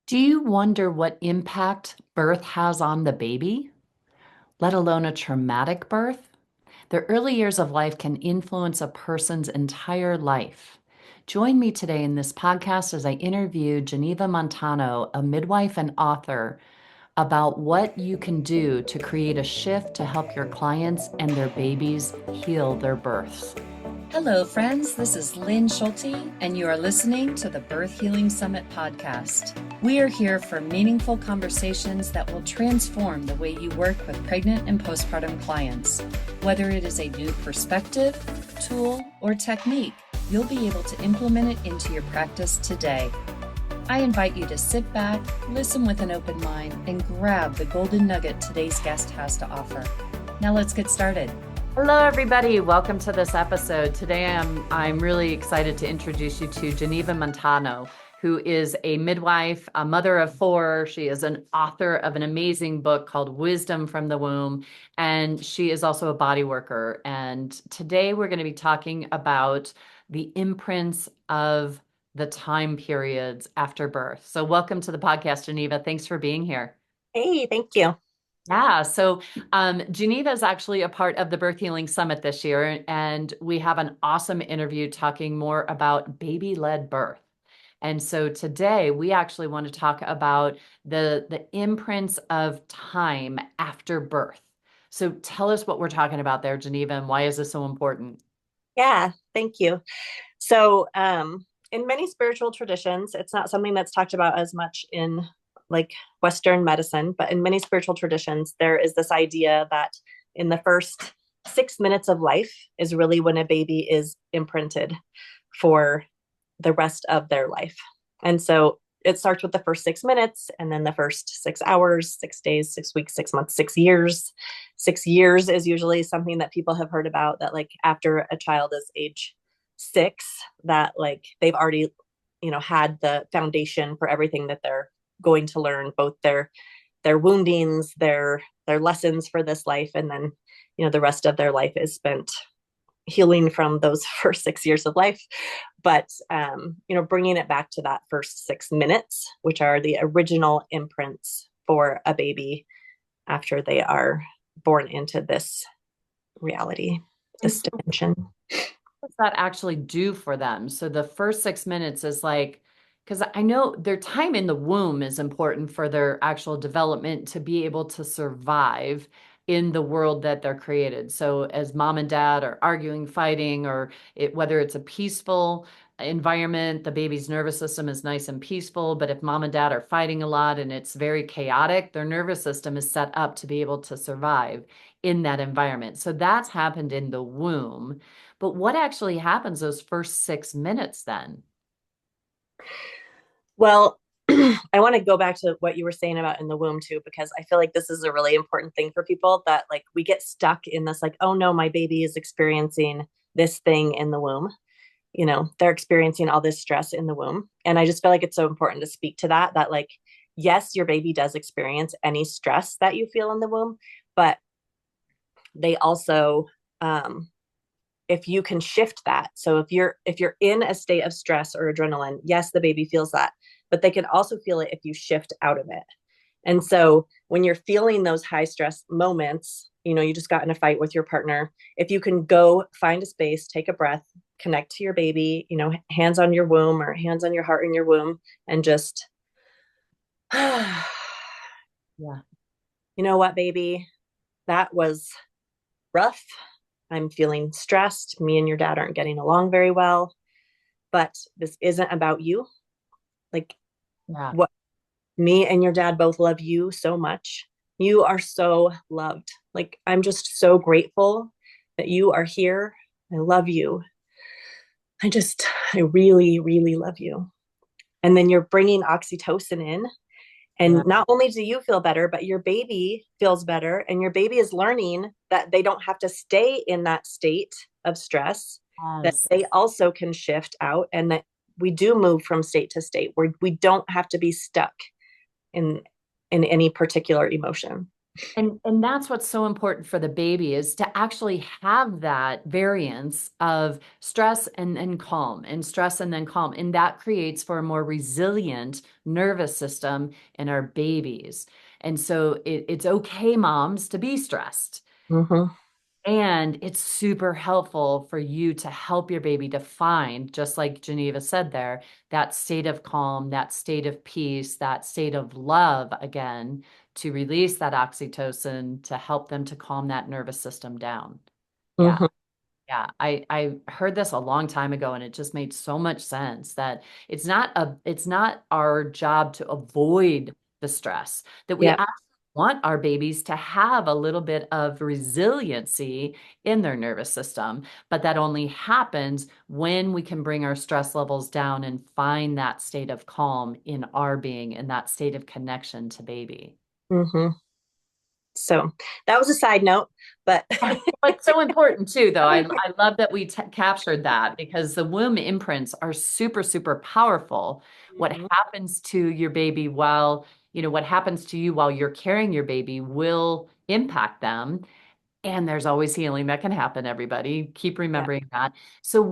Do you wonder what impact birth has on the baby, let alone a traumatic birth? The early years of life can influence a person's entire life. Join me today in this podcast as I interview Geneva Montano, a midwife and author, about what you can do to create a shift to help your clients and their babies heal their births. Hello, friends. This is Lynn Schulte, and you are listening to the Birth Healing Summit podcast. We are here for meaningful conversations that will transform the way you work with pregnant and postpartum clients. Whether it is a new perspective, tool, or technique, you'll be able to implement it into your practice today. I invite you to sit back, listen with an open mind, and grab the golden nugget today's guest has to offer. Now let's get started. Hello, everybody. Welcome to this episode. Today, I'm really excited to introduce you to Geneva Montano, who is a midwife, a mother of four. She is an author of an amazing book called Wisdom from the Womb, and she is also a body worker. And today, we're going to be talking about the imprints of the time periods after birth. So, welcome to the podcast, Geneva. Thanks for being here. Hey, thank you. Yeah, so Geneva is actually a part of the Birth Healing Summit this year, and we have an awesome interview talking more about baby-led birth. And so today we actually want to talk about the imprints of time after birth. So tell us what we're talking about there, Geneva, and why is this so important? Yeah, thank you. So, in many spiritual traditions, it's not something that's talked about as much in like Western medicine, but in many spiritual traditions, there is this idea that in the first 6 minutes of life is really when a baby is imprinted for the rest of their life. And so it starts with the first 6 minutes, and then the first 6 hours, 6 days, 6 weeks, 6 months, 6 years. 6 years is usually something that people have heard about, that like after a child is age 6, that like they've already, had the foundation for everything that they're going to learn, both their woundings, their lessons for this life, and then, the rest of their life is spent healing from those first 6 years of life. But bringing it back to that first 6 minutes, which are the original imprints for a baby after they are born into this reality, And this so dimension. what does that actually do for them? So the first 6 minutes is like, because I know their time in the womb is important for their actual development to be able to survive in the world that they're created. So as mom and dad are arguing, fighting, or whether it's a peaceful environment, the baby's nervous system is nice and peaceful. But if mom and dad are fighting a lot and it's very chaotic, their nervous system is set up to be able to survive in that environment. So that's happened in the womb. But what actually happens those first 6 minutes then? Well, I want to go back to what you were saying about in the womb too, because I feel like this is a really important thing for people, that like we get stuck in this, like, oh no, my baby is experiencing this thing in the womb. They're experiencing all this stress in the womb. And I just feel like it's so important to speak to that like, yes, your baby does experience any stress that you feel in the womb, but they also, if you can shift that. So if you're in a state of stress or adrenaline, yes, the baby feels that, but they can also feel it if you shift out of it. And so when you're feeling those high stress moments, you just got in a fight with your partner, if you can go find a space, take a breath, connect to your baby, hands on your womb or hands on your heart in your womb, and just, Yeah. you know what, baby, that was rough. I'm feeling stressed. Me and your dad aren't getting along very well, but this isn't about you. Like, Yeah. what, me and your dad both love you so much. You are so loved. Like, I'm just so grateful that you are here. I love you. I really, really love you. And then you're bringing oxytocin in. Yeah. And not only do you feel better, but your baby feels better. And your baby is learning that they don't have to stay in that state of stress, that Yes. they also can shift out, and that we do move from state to state where we don't have to be stuck in any particular emotion. And that's what's so important for the baby is to actually have that variance of stress and then calm and stress and then calm. And that creates for a more resilient nervous system in our babies. And so it's okay, moms, to be stressed. Hmm. And it's super helpful for you to help your baby to find, just like Geneva said there, that state of calm, that state of peace, that state of love again, to release that oxytocin to help them to calm that nervous system down. Yeah. Hmm. Yeah, I heard this a long time ago and it just made so much sense that it's not our job to avoid the stress, that we Yeah. actually want our babies to have a little bit of resiliency in their nervous system, but that only happens when we can bring our stress levels down and find that state of calm in our being and that state of connection to baby. Hmm. So that was a side note, but Yeah. Well, it's so important too, though. I love that we captured that because the womb imprints are super, super powerful. What Mhm. happens to your baby what happens to you while you're carrying your baby will impact them. And there's always healing that can happen, everybody. Keep Yeah. remembering that. So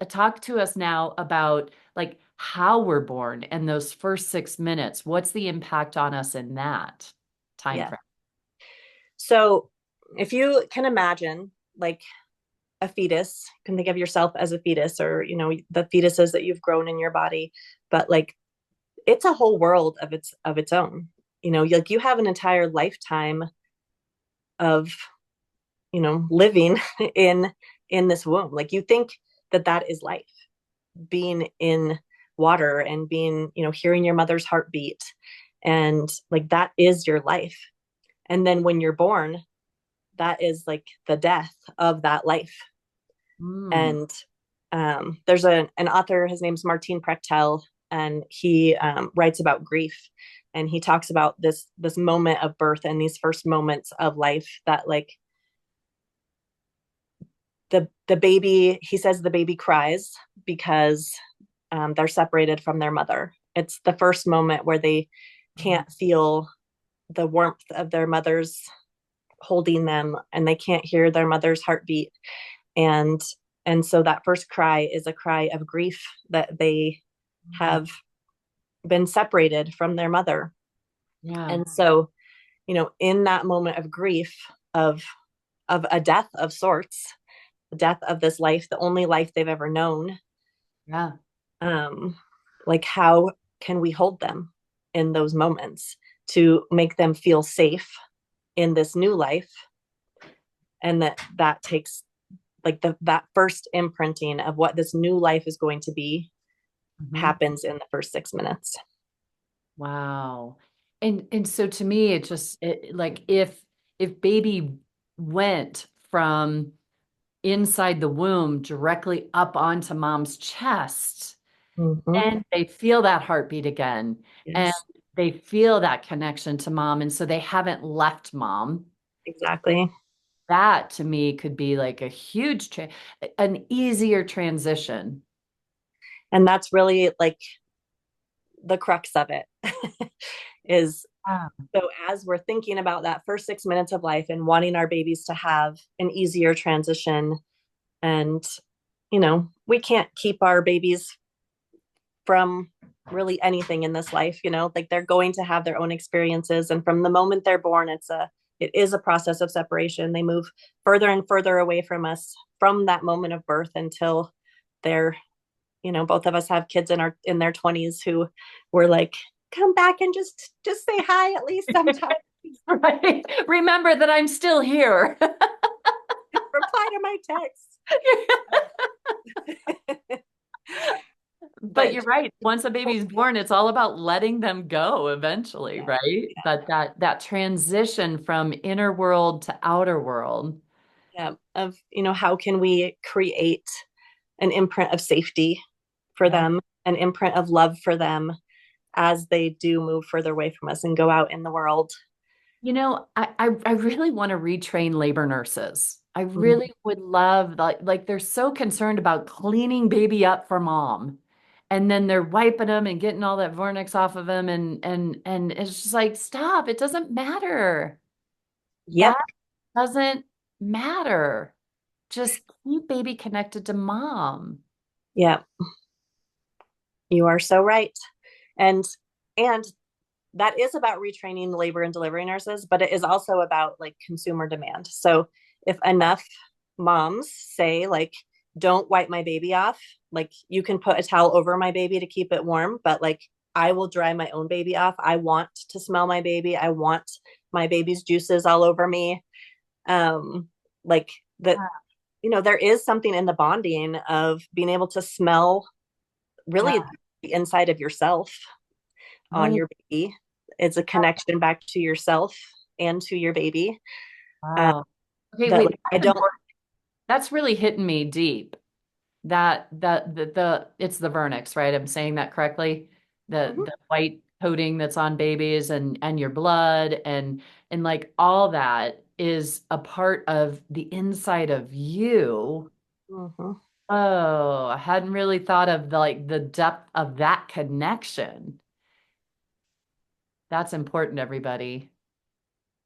talk to us now about like how we're born and those first 6 minutes. What's the impact on us in that time Yeah. frame? So if you can imagine like a fetus, you can think of yourself as a fetus or, the fetuses that you've grown in your body, but like it's a whole world of its own. Like you have an entire lifetime of, living in in this womb. Like you think that that is life, being in water and being, hearing your mother's heartbeat, and like that is your life. And then when you're born, that is like the death of that life. Mm, And there's an author, his name's Martin Prechtel, and he writes about grief. And he talks about this moment of birth and these first moments of life that like the baby, he says the baby cries because they're separated from their mother. It's the first moment where they can't feel the warmth of their mother's holding them, and they can't hear their mother's heartbeat. and and so that first cry is a cry of grief that they mm, have been separated from their mother. yeah. And so, in that moment of grief, of a death of sorts, the death of this life, the only life they've ever known, Yeah. um like how can we hold them in those moments to make them feel safe in this new life? And that takes like that first imprinting of what this new life is going to be Mhm. happens in the first 6 minutes. Wow. And so to me, like if baby went from inside the womb directly up onto mom's chest, Mm-hmm. and they feel that heartbeat again, and Yes, they feel that connection to mom, and so they haven't left mom. exactly. That to me could be like a an easier transition. And that's really like the crux of it is, Ah. so as we're thinking about that first 6 minutes of life and wanting our babies to have an easier transition, and we can't keep our babies from really anything in this life, like they're going to have their own experiences, and from the moment they're born, it is a process of separation. They move further and further away from us from that moment of birth until they're, both of us have kids in their 20s who were like, come back and just say hi at least sometime. Right. Remember that I'm still here. Reply to my text. But But you're right. Once a baby's born, it's all about letting them go eventually, yeah, right? But that transition from inner world to outer world. yeah, of how can we create an imprint of safety for Yeah. them, an imprint of love for them as they do move further away from us and go out in the world. I really want to retrain labor nurses. I Mhm. really would love like they're so concerned about cleaning baby up for mom. And then they're wiping them and getting all that vernix off of them and it's just like, stop, it doesn't matter. Yep. That doesn't matter. Just keep baby connected to mom. Yep. You are so right. And and that is about retraining labor and delivery nurses, but it is also about like consumer demand. So if enough moms say like, don't wipe my baby off, like you can put a towel over my baby to keep it warm, but like I will dry my own baby off. I want to smell my baby. I want my baby's juices all over me. Like that, there is something in the bonding of being able to smell Yeah. really the inside of yourself on Right. your baby. It's a connection back to yourself and to your baby. Uh, Wow. Okay, that wait, like I that's don't. important. That's really hitting me deep. The it's the vernix, right? I'm saying that correctly. Mhm, The white coating that's on babies and your blood and like all that is a part of the inside of you. mhm. Oh, I hadn't really thought of the depth of that connection. That's important, everybody.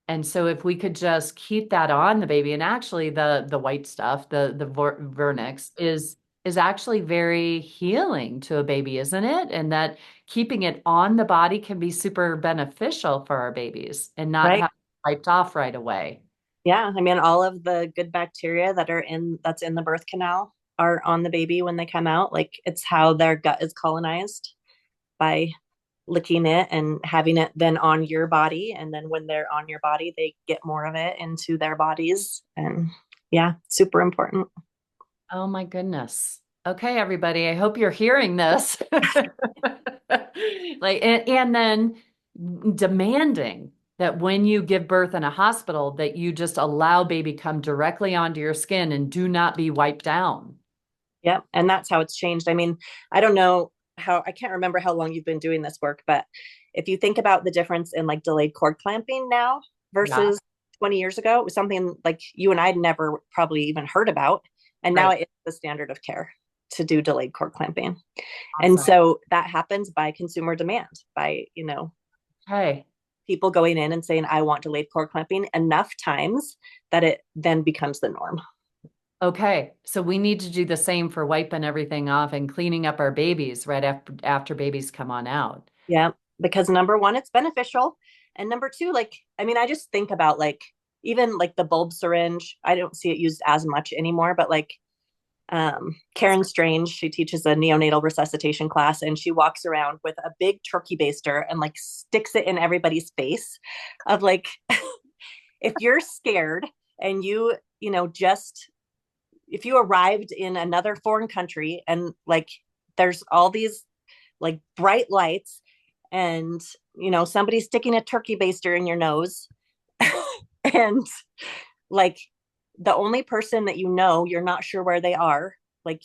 And so if we could just keep that on the baby, and actually the white stuff, the vernix is actually very healing to a baby, isn't it? And that keeping it on the body can be super beneficial for our babies and not Right. have it wiped off right away. Yeah. I mean, all of the good bacteria that's in the birth canal are on the baby when they come out. Like it's how their gut is colonized by licking it and having it then on your body. And then when they're on your body, they get more of it into their bodies. And yeah, super important. Oh my goodness. Okay, everybody, I hope you're hearing this. Like, and then demanding that when you give birth in a hospital, that you just allow baby come directly onto your skin and do not be wiped down. Yep. And that's how it's changed. I mean, I don't know I can't remember how long you've been doing this work, but if you think about the difference in like delayed cord clamping now Yeah, versus 20 years ago, it was something like you and I'd never probably even heard about. And now right. it is the standard of care to do delayed cord clamping. And Awesome. so that happens by consumer demand, by, Okay. people going in and saying, I want delayed cord clamping enough times that it then becomes the norm. Okay. So we need to do the same for wiping everything off and cleaning up our babies right after babies come on out. Yeah, because number one, it's beneficial. And number two, like, I mean, I just think about like even like the bulb syringe. I don't see it used as much anymore, but like Karen Strange, she teaches a neonatal resuscitation class and she walks around with a big turkey baster and like sticks it in everybody's face of like, if you're scared and just if you arrived in another foreign country and like there's all these like bright lights and somebody's sticking a turkey baster in your nose and like the only person that you're not sure where they are, like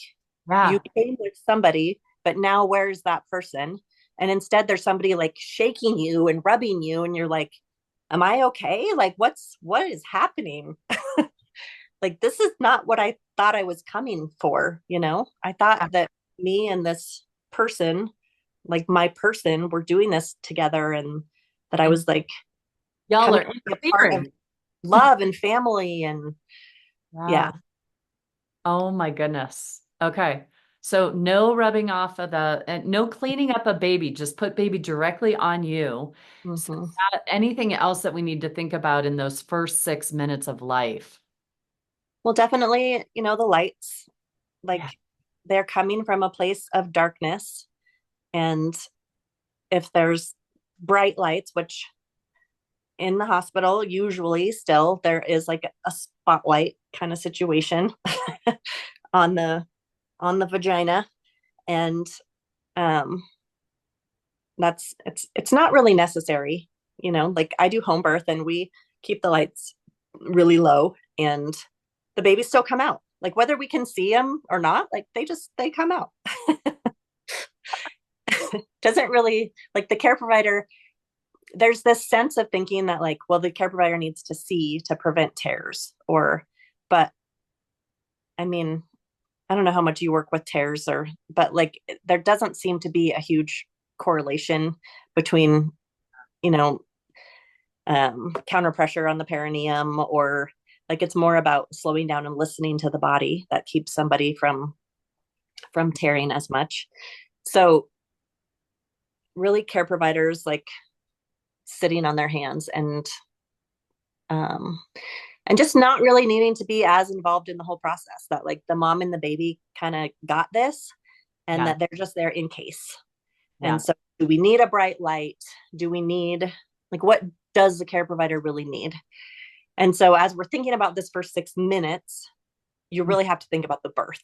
you Yeah. came with somebody but now where's that person, and instead there's somebody like shaking you and rubbing you and you're like, am I okay? Like what is happening? Like this is not what I thought I was coming for. I thought that me and this person, like my person, were doing this together, and that I And was like y'all coming are to be a part of interfering. love and family. And Yeah. yeah. Oh my goodness. Okay. So no rubbing off of and no cleaning up a baby. Just put baby directly on you. So Hmm. anything else that we need to think about in those first 6 minutes of life? Well, definitely, the lights, like Yeah. they're coming from a place of darkness. And if there's bright lights, which in the hospital, usually still there is like a spotlight kind of situation on the vagina. And um it's not really necessary. Like I do home birth and we keep the lights really low and the babies still come out, like whether we can see them or not, like they come out. Doesn't really, like, the care provider, there's this sense of thinking that like, well, the care provider needs to see to prevent tears, but I mean, I don't know how much you work with tears, but like there doesn't seem to be a huge correlation between, you know counter pressure on the perineum, or like it's more about slowing down and listening to the body that keeps somebody from tearing as much. So really care providers like sitting on their hands um and just not really needing to be as involved in the whole process, that like the mom and the baby kind of got this and Yeah. that they're just there in case. And Yeah. so do we need a bright light? Do we need, like, what does the care provider really need? And so as we're thinking about this for 6 minutes, you really have to think about the birth.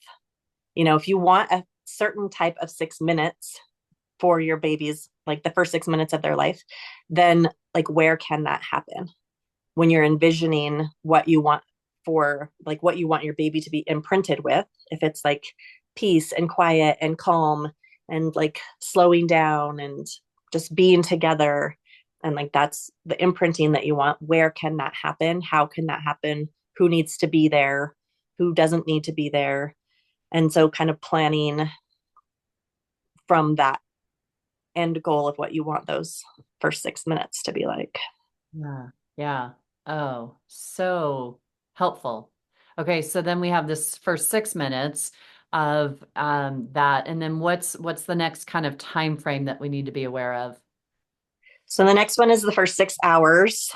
If you want a certain type of 6 minutes for your babies, like the first 6 minutes of their life, then like where can that happen? When you're envisioning what you want for, like, what you want your baby to be imprinted with, if it's like peace and quiet and calm and like slowing down and just being together, and like that's the imprinting that you want, where can that happen? How can that happen? Who needs to be there? Who doesn't need to be there? And so kind of planning from that end goal of what you want those first 6 minutes to be like. Yeah. Yeah. Oh, so helpful. Okay, so then we have this first 6 minutes of that, and then what's the next kind of time frame that we need to be aware of? So the next one is the first 6 hours,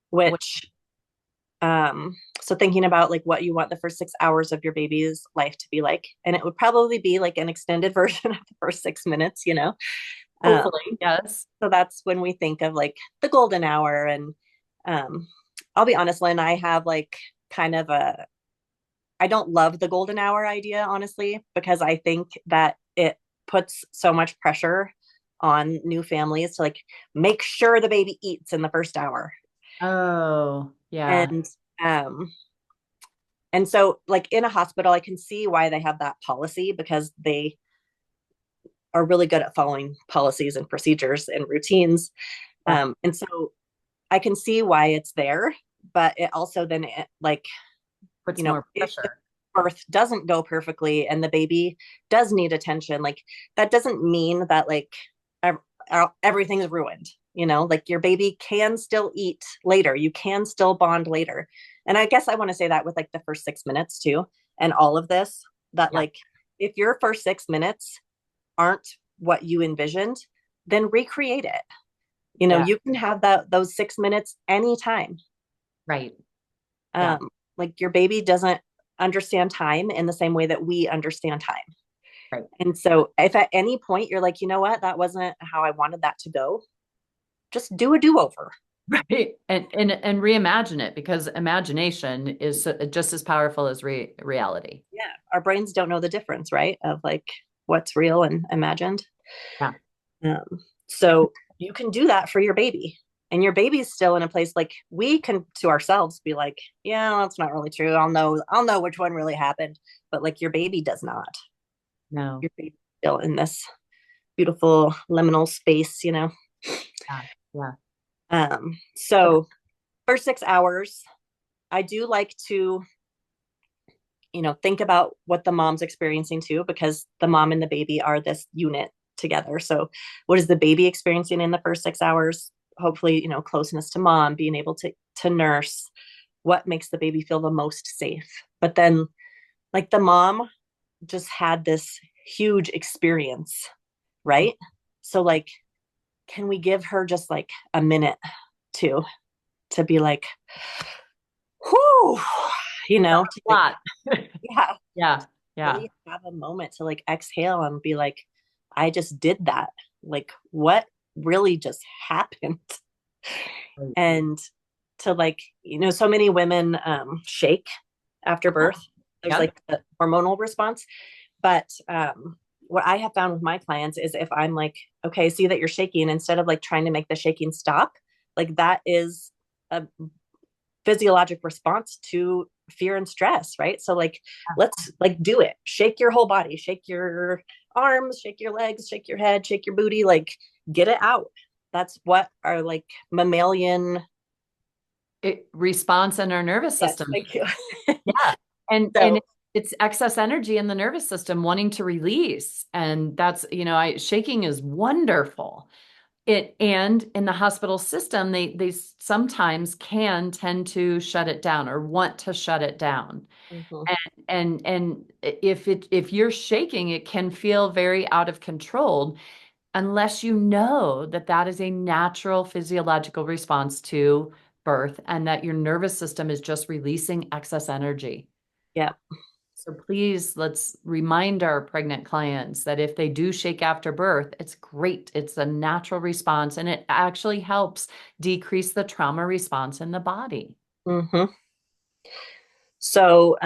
What, which so thinking about like what you want the first 6 hours of your baby's life to be like, and it would probably be like an extended version of the first 6 minutes. um, hopefully, yes. so that's when we think of like the golden hour. And um, I'll be honest, Lynn, I have like kind of a, I don't love the golden hour idea, honestly, because I think that it puts so much pressure on new families to like make sure the baby eats in the first hour. Oh, yeah. And um and so like in a hospital, I can see why they have that policy, because they are really good at following policies and procedures and routines. Yeah. And so I can see why it's there, but it also then like, Puts more if the pressure. birth doesn't go perfectly and the baby does need attention, like that doesn't mean that like everything's ruined. Like your baby can still eat later, you can still bond later. And I guess I want to say that with like the first 6 minutes too, and all of this, that Yeah, like if your first 6 minutes aren't what you envisioned, then recreate it. yeah, You can have those 6 minutes anytime. right. Yeah, um like your baby doesn't understand time in the same way that we understand time. right. And so if at any point you're like, you know what, that wasn't how I wanted that to go, just do a do-over. Right. And reimagine it, because imagination is just as powerful as reality. Yeah, our brains don't know the difference, right, of like what's real and imagined. Yeah. So you can do that for your baby, and your baby's still in a place like we can to ourselves be like, yeah, that's not really true. I'll know which one really happened. But like your baby does not. No. Your baby's still in this beautiful liminal space. Yeah. Yeah. Okay. So for 6 hours, I do like to, think about what the mom's experiencing too, because the mom and the baby are this unit together. So what is the baby experiencing in the first 6 hours? Hopefully, closeness to mom, being able to nurse, what makes the baby feel the most safe. But then like the mom just had this huge experience, right? So like, can we give her just like a minute to be like, whoo, to A like, lot. yeah, Yeah. Yeah. really have a moment to like exhale and be like, I just did that. Like, what really just happened? Right. And to like, so many women shake after birth. There's Yep. like the hormonal response. But what I have found with my clients is if I'm like, okay, see that you're shaking, instead of like trying to make the shaking stop, like that is a physiologic response to fear and stress, right? So like let's like do it. Shake your whole body, shake your arms, shake your legs, shake your head, shake your booty, like get it out. That's what our like mammalian. Response in our nervous Yes, system. thank you. Yeah. And So it's excess energy in the nervous system wanting to release. And that's, shaking is wonderful. And in the hospital system, they sometimes can tend to shut it down or want to shut it down. Mhm. And if you're shaking, it can feel very out of control unless you know that that is a natural physiological response to birth and that your nervous system is just releasing excess energy. Yeah. So please, let's remind our pregnant clients that if they do shake after birth, it's great. It's a natural response and it actually helps decrease the trauma response in the body. Hmm. So,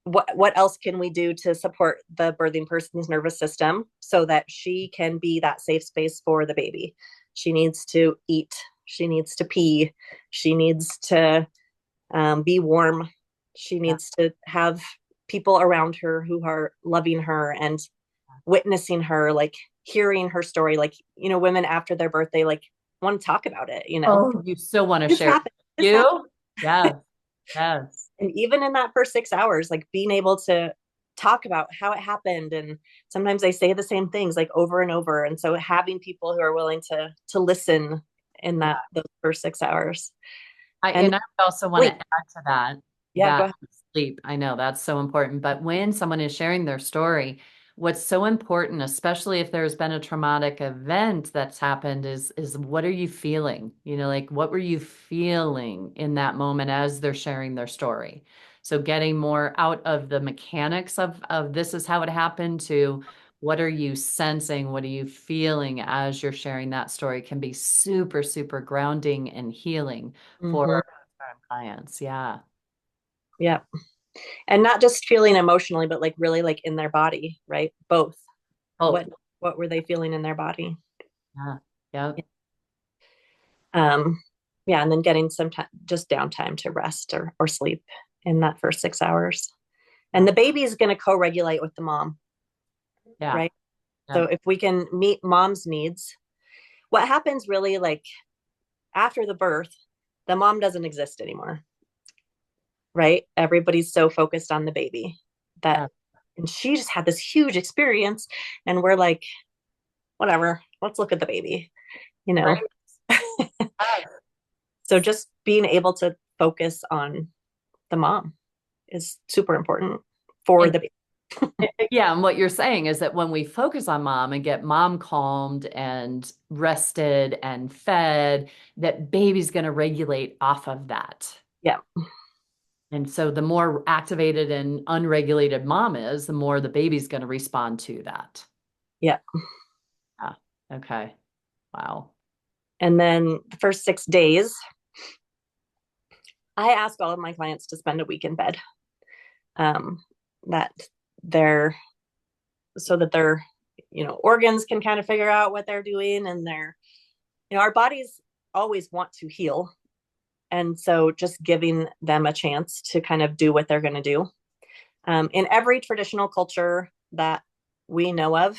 what else can we do to support the birthing person's nervous system so that she can be that safe space for the baby? She needs to eat. She needs to pee. She needs to be warm. She Yeah. needs to have people around her who are loving her and witnessing her, like hearing her story. Like, women after their birthday, like want to talk about it. Oh, you still want to This share. happened. This happened. You? Yes, yes. And even in that first 6 hours, like being able to talk about how it happened, and sometimes they say the same things like over and over, and so having people who are willing to listen in Yeah. that those first 6 hours. And And I would also want to sleep. add to that Yeah, go that ahead. sleep. I know that's so important, but when someone is sharing their story, what's so important, especially if there's been a traumatic event that's happened, is what are you feeling? Like what were you feeling in that moment as they're sharing their story? So getting more out of the mechanics of this is how it happened to what are you sensing? What are you feeling as you're sharing that story can be super, super grounding and healing for Hmm. our clients. Yeah. Yeah. And not just feeling emotionally, but like really like in their body, right? Both. Oh, What were they feeling in their body? yeah. Yeah. Um, yeah, and then getting some time, just downtime to rest or sleep in that first 6 hours. And Yeah. the baby is going to co-regulate with the mom, Yeah. right? Yeah. So if we can meet mom's needs, what happens really like after the birth, the mom doesn't exist anymore, right? Everybody's so focused on the baby that, Yeah. and she just had this huge experience, and we're like, whatever, let's look at the baby, you know? Right. Yeah. So just being able to focus on the mom is super important for And the baby. yeah, and what you're saying is that when we focus on mom and get mom calmed and rested and fed, that baby's going to regulate off of that. Yeah, And so the more activated and unregulated mom is, the more the baby's going to respond to that. yeah. Yeah. Okay. Wow. And then the first 6 days, I ask all of my clients to spend a week in bed. Um, that they're so that their organs can kind of figure out what they're doing, and our bodies always want to heal, and so just giving them a chance to kind of do what they're going to do. In every traditional culture that we know of,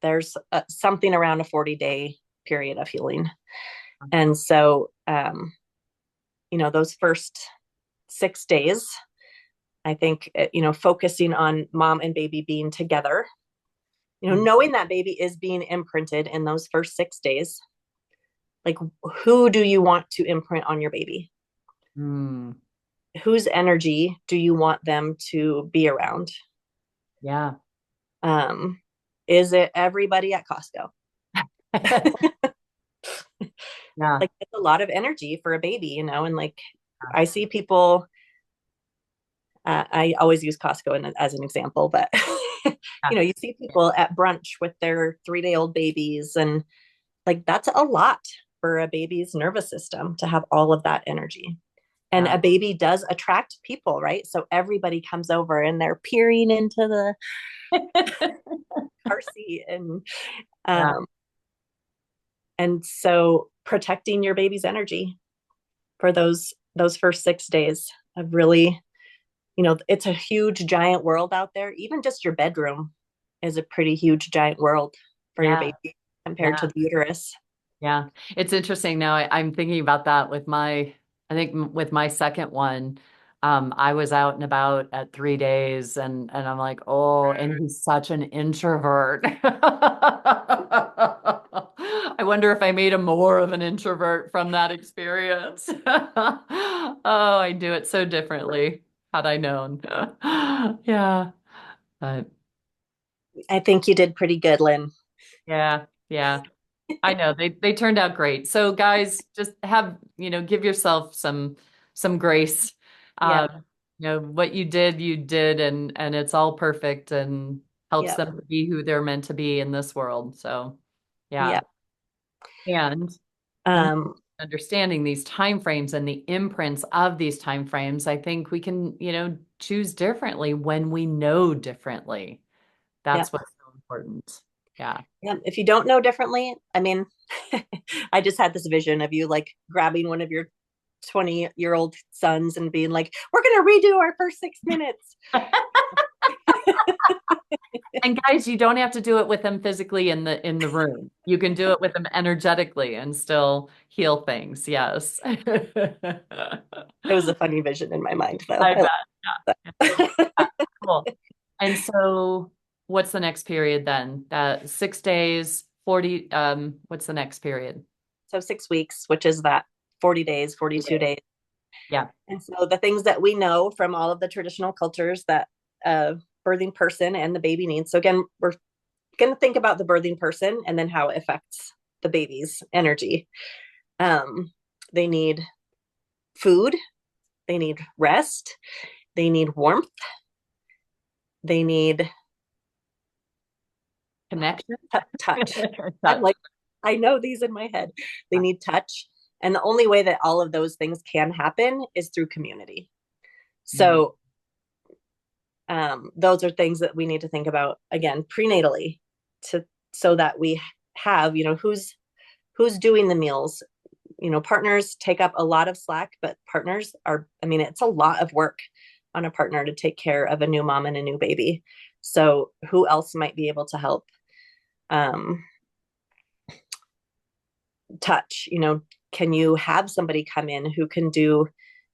there's something around a 40-day period of healing. And so those first 6 days, I think focusing on mom and baby being together, knowing that baby is being imprinted in those first 6 days. Like, who do you want to imprint on your baby? Mm, Whose energy do you want them to be around? yeah. um is it everybody at Costco? Yeah. Like, it's a lot of energy for a baby, and like I see people, I always use Costco as an example, but Yeah. you see people at brunch with their 3-day old babies, and like that's a lot for a baby's nervous system to have all of that energy. And Yeah. a baby does attract people, right? So everybody comes over and they're peering into the car seat, Yeah. um, and so protecting your baby's energy for those first 6 days of really, it's a huge giant world out there. Even just your bedroom is a pretty huge giant world for your Yeah. baby compared Yeah. to the uterus. Yeah. It's interesting now. I'm thinking about that with I think with my second one, I was out and about at 3 days and I'm like, oh, and he's such an introvert. I wonder if I made him more of an introvert from that experience. Oh, I do it so differently had I known. Yeah. But I think you did pretty good, Lynn. yeah, yeah. I know they turned out great. So guys, just give yourself some grace. Yeah, What you did and it's all perfect and helps yeah, them to be who they're meant to be in this world. So yeah. yeah. And Um, understanding these time frames and the imprints of these time frames, I think we can, choose differently when we know differently. yeah, That's what's so important. Yeah. yeah. If you don't know differently, I mean, I just had this vision of you like grabbing one of your 20-year-old sons and being like, we're going to redo our first 6 minutes. And guys, you don't have to do it with them physically in the room. You can do it with them energetically and still heal things. Yes. It was a funny vision in my mind, though. I bet. That. Yeah, cool. And so what's the next period then? 6 days, 40, what's the next period? So 6 weeks, which is that 40 days, 42 days. Yeah. And so the things that we know from all of the traditional cultures that a birthing person and the baby needs. So again, we're going to think about the birthing person and then how it affects the baby's energy. Um, they need food, they need rest, they need warmth, they need Connection. touch. I'm Touch. like, I know these in my head. They need touch. And the only way that all of those things can happen is through community. Mhm. So those are things that we need to think about again prenatally to so that we have, who's doing the meals. Partners take up a lot of slack, but partners are, I mean, it's a lot of work on a partner to take care of a new mom and a new baby. So who else might be able to help? um, Touch, can you have somebody come in who can do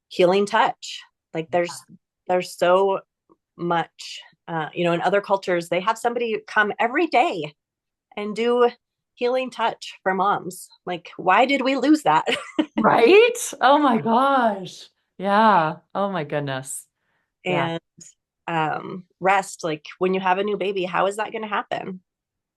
healing touch? Like there's so much, in other cultures they have somebody come every day and do healing touch for moms. Like, why did we lose that? Right? Oh my gosh. Yeah. Oh my goodness. Yeah. And rest, like when you have a new baby, how is that going to happen?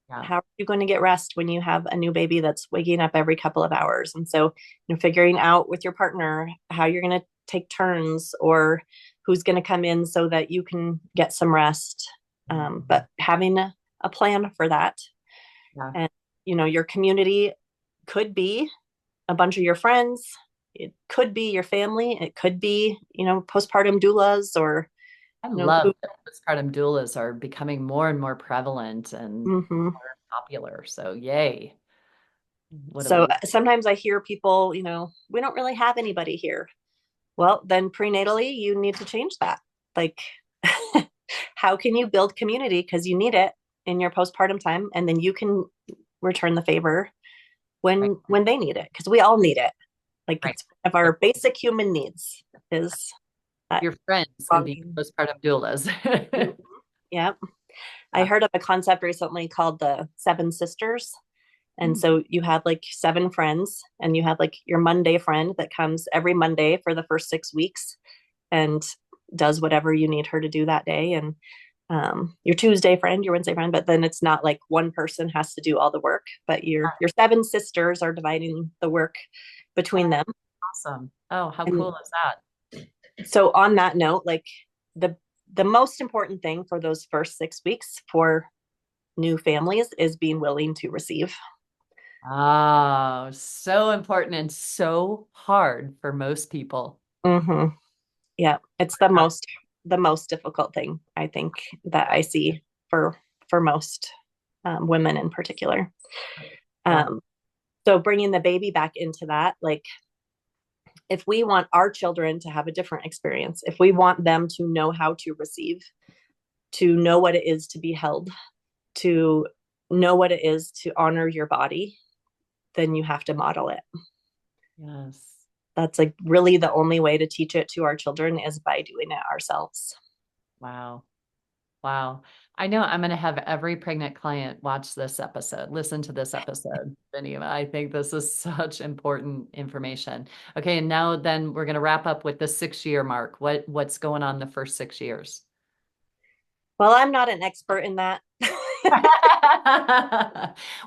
Yeah. How are you going to get rest when you have a new baby that's waking up every couple of hours? And so, figuring out with your partner how you're going to take turns or who's going to come in so that you can get some rest. But having a plan for that. Yeah. And, your community could be a bunch of your friends. It could be your family. It could be, postpartum doulas or, I who. love that postpartum doulas are becoming more and more prevalent and Mm-hmm. more popular. So yay. What a So relief. sometimes I hear people, we don't really have anybody here. Well, then prenatally, you need to change that. Like, how can you build community? Because you need it in your postpartum time, and then you can return the favor Right. when they need it, because we all need it. Like, Right. it's one of our basic human needs is that Your friends can be belonging. postpartum doulas. Mhm. Yeah. I Yeah. heard of a concept recently called the Seven Sisters. And Hmm. so you have like seven friends, and you have like your Monday friend that comes every Monday for the first 6 weeks and does whatever you need her to do that day. And your Tuesday friend, your Wednesday friend, but then it's not like one person has to do all the work, but your seven sisters are dividing the work between them. Awesome. Oh, how And cool is that? so on that note, like the the most important thing for those first 6 weeks for new families is being willing to receive. Oh, so important and so hard for most people. Mm-hmm. Yeah, it's the most difficult thing I think that I see for most women in particular. Yeah. Um, so bringing the baby back into that, like if we want our children to have a different experience, if we want them to know how to receive, to know what it is to be held, to know what it is to honor your body, then you have to model it. Yes. That's like really the only way to teach it to our children is by doing it ourselves. Wow. Wow. I know I'm going to have every pregnant client watch this episode, listen to this episode, Geneva. I think this is such important information. Okay, and now then we're going to wrap up with the 6 year mark. What's going on the first 6 years? Well, I'm not an expert in that.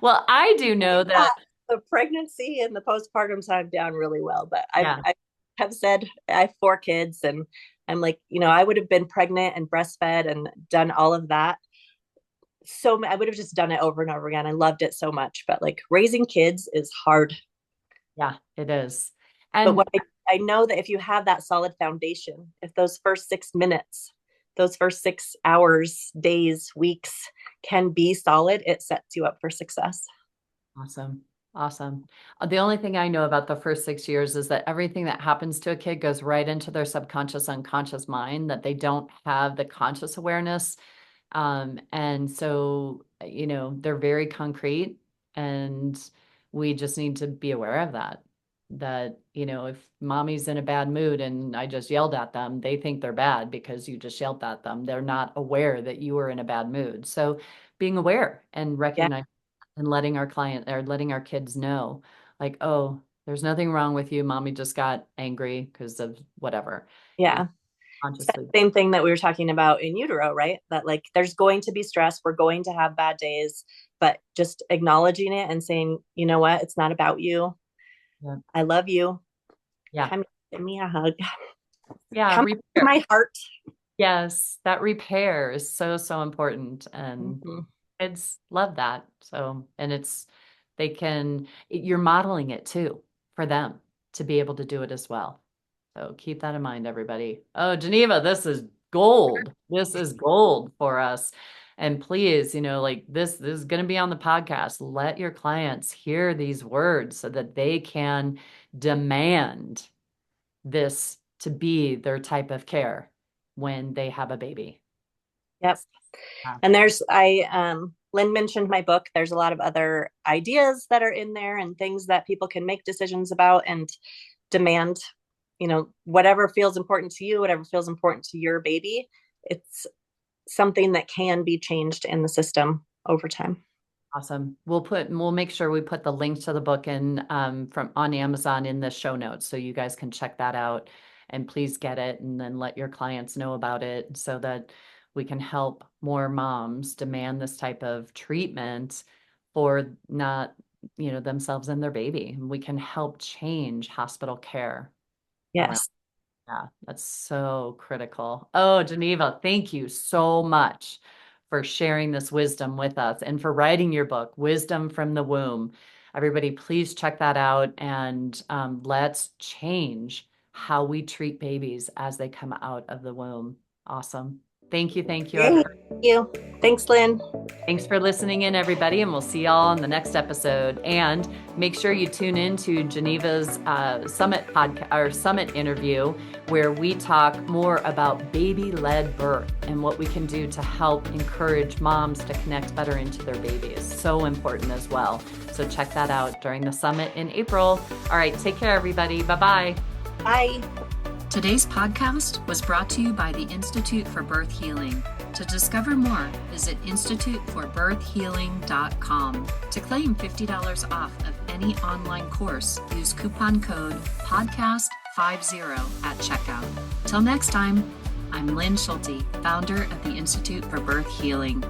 Well, I do know that, The pregnancy and the postpartum time down really well, but yeah, I have said I have 4 kids, and I'm like, I would have been pregnant and breastfed and done all of that. So I would have just done it over and over again. I loved it so much, but like raising kids is hard. yeah, it is. But And I know that if you have that solid foundation, if those first 6 minutes, those first 6 hours, days, weeks can be solid, it sets you up for success. awesome. Awesome. The only thing I know about the first 6 years is that everything that happens to a kid goes right into their subconscious, unconscious mind, that they don't have the conscious awareness. And so, they're very concrete, and we just need to be aware of that. That, if mommy's in a bad mood and I just yelled at them, they think they're bad because you just yelled at them. They're not aware that you were in a bad mood. So being aware and Yeah. recognizing and letting our client or letting our kids know, like, oh, there's nothing wrong with you. Mommy just got angry because of whatever. And Yeah. consciously, Same thing that we were talking about in utero, right? That like there's going to be stress, we're going to have bad days, but just acknowledging it and saying, you know what, it's not about you. yeah, I love you. yeah, Come give me a hug. yeah, Come to repair. my heart. Yes, that repair is so, so important. And Mm-hmm. kids love that. So, and you're modeling it too for them to be able to do it as well. So keep that in mind, everybody. Oh, Geneva, this is gold. This is gold for us. And please, like this is going to be on the podcast. Let your clients hear these words so that they can demand this to be their type of care when they have a baby. Yep. Wow. And Lynn mentioned my book. There's a lot of other ideas that are in there and things that people can make decisions about and demand, whatever feels important to you, whatever feels important to your baby. It's something that can be changed in the system over time. Awesome. We'll make sure we put the link to the book in from on Amazon in the show notes so you guys can check that out, and please get it and then let your clients know about it so that we can help more moms demand this type of treatment for not, themselves and their baby. We can help change hospital care around. Yes. Yeah, that's so critical. Oh, Geneva, thank you so much for sharing this wisdom with us and for writing your book, Wisdom from the Womb. Everybody, please check that out, and let's change how we treat babies as they come out of the womb. Awesome. Thank you. Thank you, Thank everybody. you. Thanks, Lynn. Thanks for listening in, everybody, and we'll see y'all in the next episode. And make sure you tune in to Geneva's summit podcast or summit interview, where we talk more about baby-led birth and what we can do to help encourage moms to connect better into their babies. So important as well. So check that out during the summit in April. All right, take care, everybody. Bye-bye. Bye. Today's podcast was brought to you by the Institute for Birth Healing. To discover more, visit instituteforbirthhealing.com. To claim $50 off of any online course, use coupon code podcast50 at checkout. Till next time, I'm Lynn Schulte, founder of the Institute for Birth Healing.